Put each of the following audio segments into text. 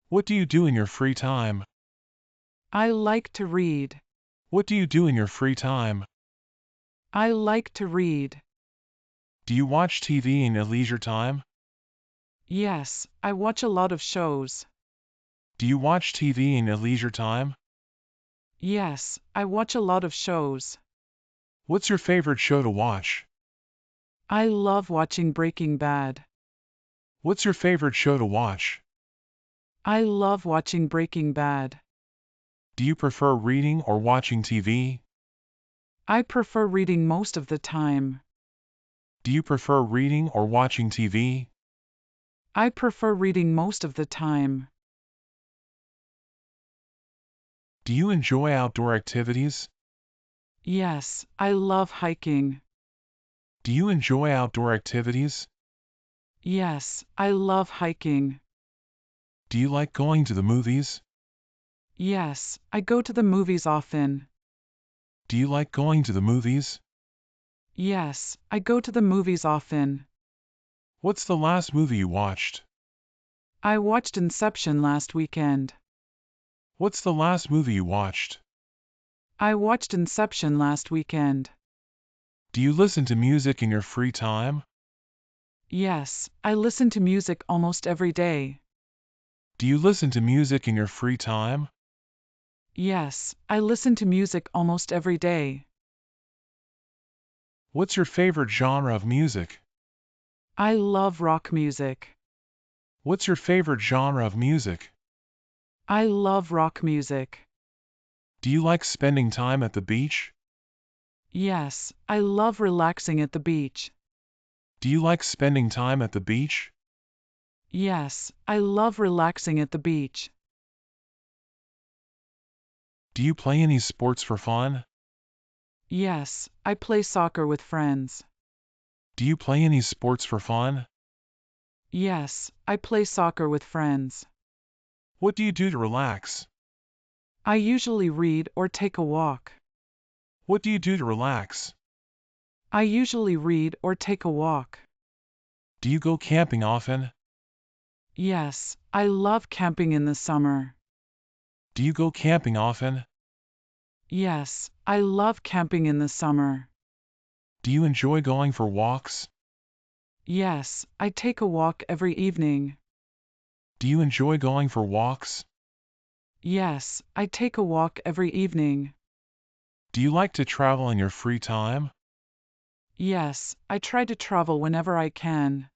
What do you do in your free time? I like to read. What do you do in your free time? I like to read. Do you watch TV in your leisure time? Yes, I watch a lot of shows. Do you watch TV in your leisure time? Yes, I watch a lot of shows. What's your favorite show to watch? I love watching Breaking Bad. What's your favorite show to watch? I love watching Breaking Bad. Do you prefer reading or watching TV? I prefer reading most of the time. Do you prefer reading or watching TV? I prefer reading most of the time. Do you enjoy outdoor activities? Yes, I love hiking. Do you enjoy outdoor activities? Yes, I love hiking. Do you like going to the movies? Yes, I go to the movies often. Do you like going to the movies? Yes, I go to the movies often. What's the last movie you watched? I watched Inception last weekend. What's the last movie you watched? I watched Inception last weekend. Do you listen to music in your free time? Yes, I listen to music almost every day. Do you listen to music in your free time? Yes, I listen to music almost every day. What's your favorite genre of music? I love rock music. What's your favorite genre of music? I love rock music. Do you like spending time at the beach? Yes, I love relaxing at the beach. Do you like spending time at the beach? Yes, I love relaxing at the beach. Do you play any sports for fun? Yes, I play soccer with friends. Do you play any sports for fun? Yes, I play soccer with friends. What do you do to relax? I usually read or take a walk. What do you do to relax? I usually read or take a walk. Do you go camping often? Yes, I love camping in the summer. Do you go camping often? Yes, I love camping in the summer. Do you enjoy going for walks? Yes, I take a walk every evening. Do you enjoy going for walks? Yes, I take a walk every evening. Do you like to travel in your free time? Yes, I try to travel whenever I can.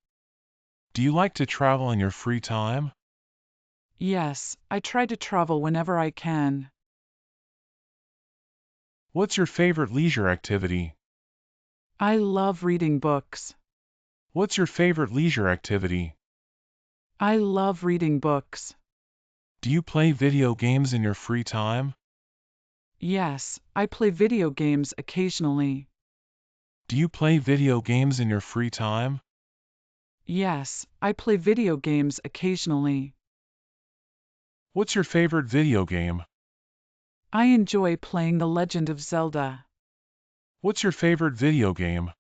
Do you like to travel in your free time? Yes, I try to travel whenever I can. What's your favorite leisure activity? I love reading books. What's your favorite leisure activity? I love reading books. Do you play video games in your free time? Yes, I play video games occasionally. Do you play video games in your free time? Yes, I play video games occasionally. What's your favorite video game? I enjoy playing The Legend of Zelda. What's your favorite video game?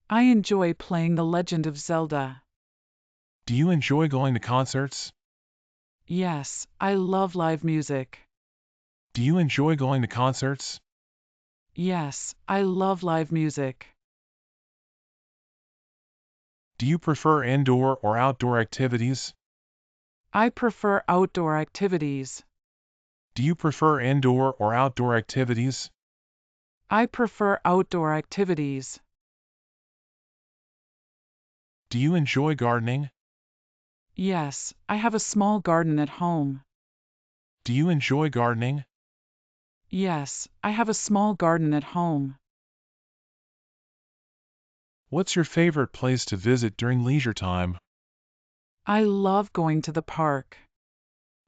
I enjoy playing The Legend of Zelda. Do you enjoy going to concerts? Yes, I love live music. Do you enjoy going to concerts? Yes, I love live music. Do you prefer indoor or outdoor activities? I prefer outdoor activities. Do you prefer indoor or outdoor activities? I prefer outdoor activities. Do you enjoy gardening? Yes, I have a small garden at home. Do you enjoy gardening? Yes, I have a small garden at home. What's your favorite place to visit during leisure time? I love going to the park.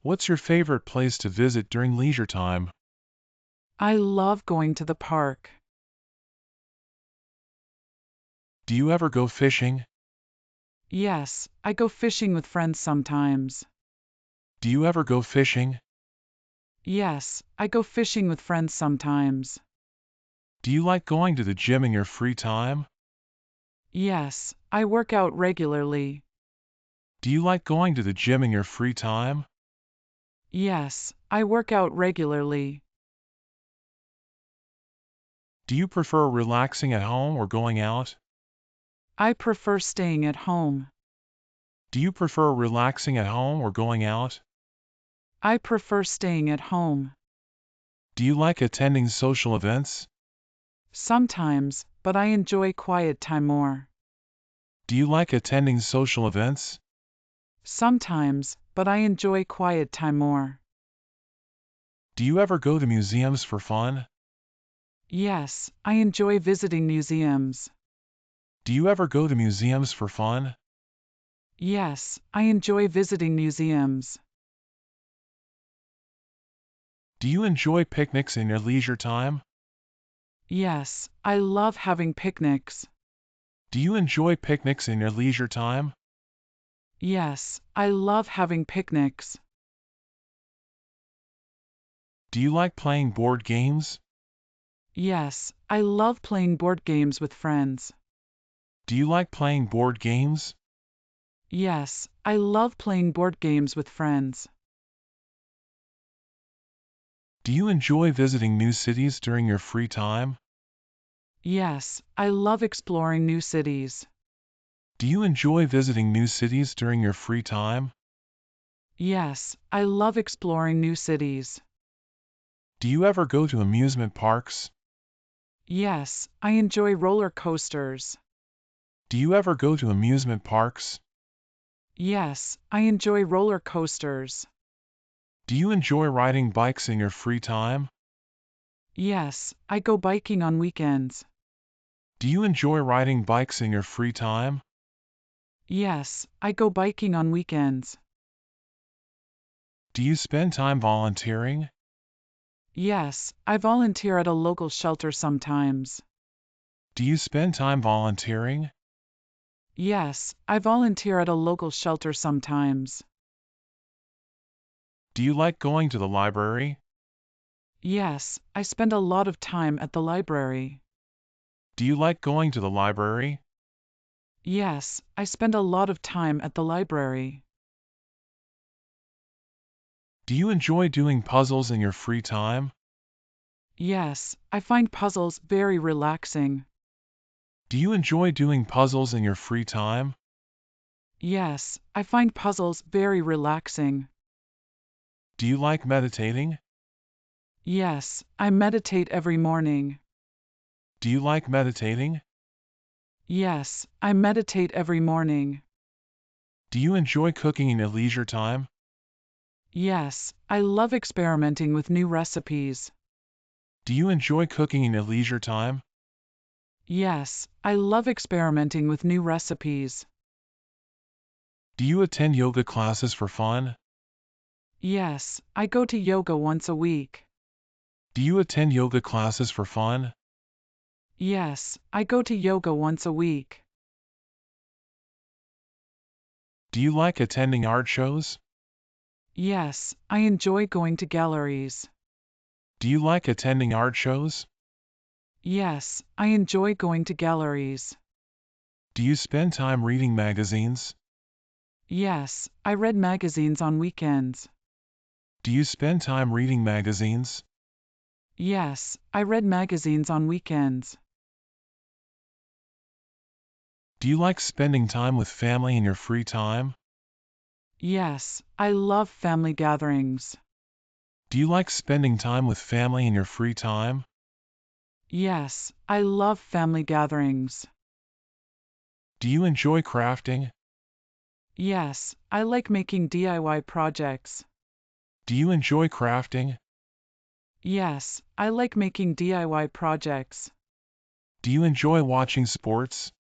What's your favorite place to visit during leisure time? I love going to the park. Do you ever go fishing? Yes, I go fishing with friends sometimes. Do you ever go fishing? Yes, I go fishing with friends sometimes. Do you like going to the gym in your free time? Yes, I work out regularly. Do you like going to the gym in your free time? Yes, I work out regularly. Do you prefer relaxing at home or going out? I prefer staying at home. Do you prefer relaxing at home or going out? I prefer staying at home. Do you like attending social events? Sometimes, but I enjoy quiet time more. Do you like attending social events? Sometimes, but I enjoy quiet time more. Do you ever go to museums for fun? Yes, I enjoy visiting museums. Do you ever go to museums for fun? Yes, I enjoy visiting museums. Do you enjoy picnics in your leisure time? Yes, I love having picnics. Do you enjoy picnics in your leisure time? Yes, I love having picnics. Do you like playing board games? Yes, I love playing board games with friends. Do you like playing board games? Yes, I love playing board games with friends. Do you enjoy visiting new cities during your free time? Yes, I love exploring new cities. Do you enjoy visiting new cities during your free time? Yes, I love exploring new cities. Do you ever go to amusement parks? Yes, I enjoy roller coasters. Do you ever go to amusement parks? Yes, I enjoy roller coasters. Do you enjoy riding bikes in your free time? Yes, I go biking on weekends. Do you enjoy riding bikes in your free time? Yes, I go biking on weekends. Do you spend time volunteering? Yes, I volunteer at a local shelter sometimes. Do you spend time volunteering? Yes, I volunteer at a local shelter sometimes. Do you like going to the library? Yes, I spend a lot of time at the library. Do you like going to the library? Yes, I spend a lot of time at the library. Do you enjoy doing puzzles in your free time? Yes, I find puzzles very relaxing. Do you enjoy doing puzzles in your free time? Yes, I find puzzles very relaxing. Do you like meditating? Yes, I meditate every morning. Do you like meditating? Yes, I meditate every morning. Do you enjoy cooking in your leisure time? Yes, I love experimenting with new recipes. Do you enjoy cooking in your leisure time? Yes, I love experimenting with new recipes. Do you attend yoga classes for fun? Yes, I go to yoga once a week. Do you attend yoga classes for fun? Yes, I go to yoga once a week. Do you like attending art shows? Yes, I enjoy going to galleries. Do you like attending art shows? Yes, I enjoy going to galleries. Do you spend time reading magazines? Yes, I read magazines on weekends. Do you spend time reading magazines? Yes, I read magazines on weekends. Do you like spending time with family in your free time? Yes, I love family gatherings. Do you like spending time with family in your free time? Yes, I love family gatherings. Do you enjoy crafting? Yes, I like making DIY projects. Do you enjoy crafting? Yes, I like making DIY projects. Do you enjoy watching sports?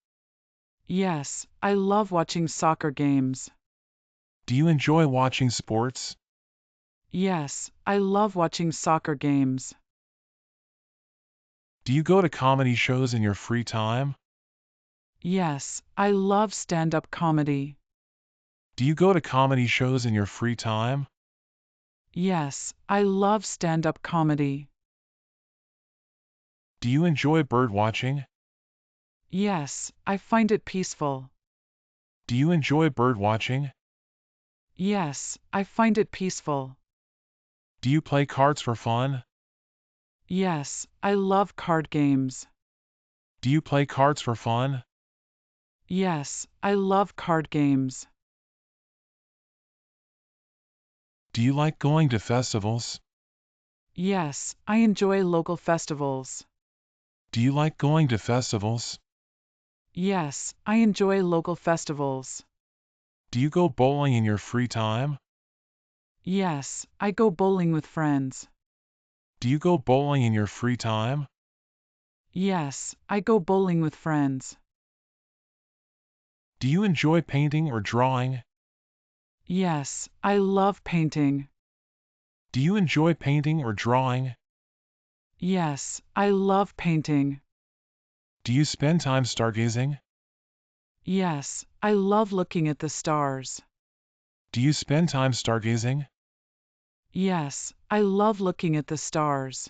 Yes, I love watching soccer games. Do you enjoy watching sports? Yes, I love watching soccer games. Do you go to comedy shows in your free time? Yes, I love stand-up comedy. Do you go to comedy shows in your free time? Yes, I love stand-up comedy. Do you enjoy bird watching? Yes, I find it peaceful. Do you enjoy bird watching? Yes, I find it peaceful. Do you play cards for fun? Yes, I love card games. Do you play cards for fun? Yes, I love card games. Do you like going to festivals? Yes, I enjoy local festivals. Do you like going to festivals? Yes, I enjoy local festivals. Do you go bowling in your free time? Yes, I go bowling with friends. Do you go bowling in your free time? Yes, I go bowling with friends. Do you enjoy painting or drawing? Yes, I love painting. Do you enjoy painting or drawing? Yes, I love painting. Do you spend time stargazing? Yes, I love looking at the stars. Do you spend time stargazing? Yes, I love looking at the stars.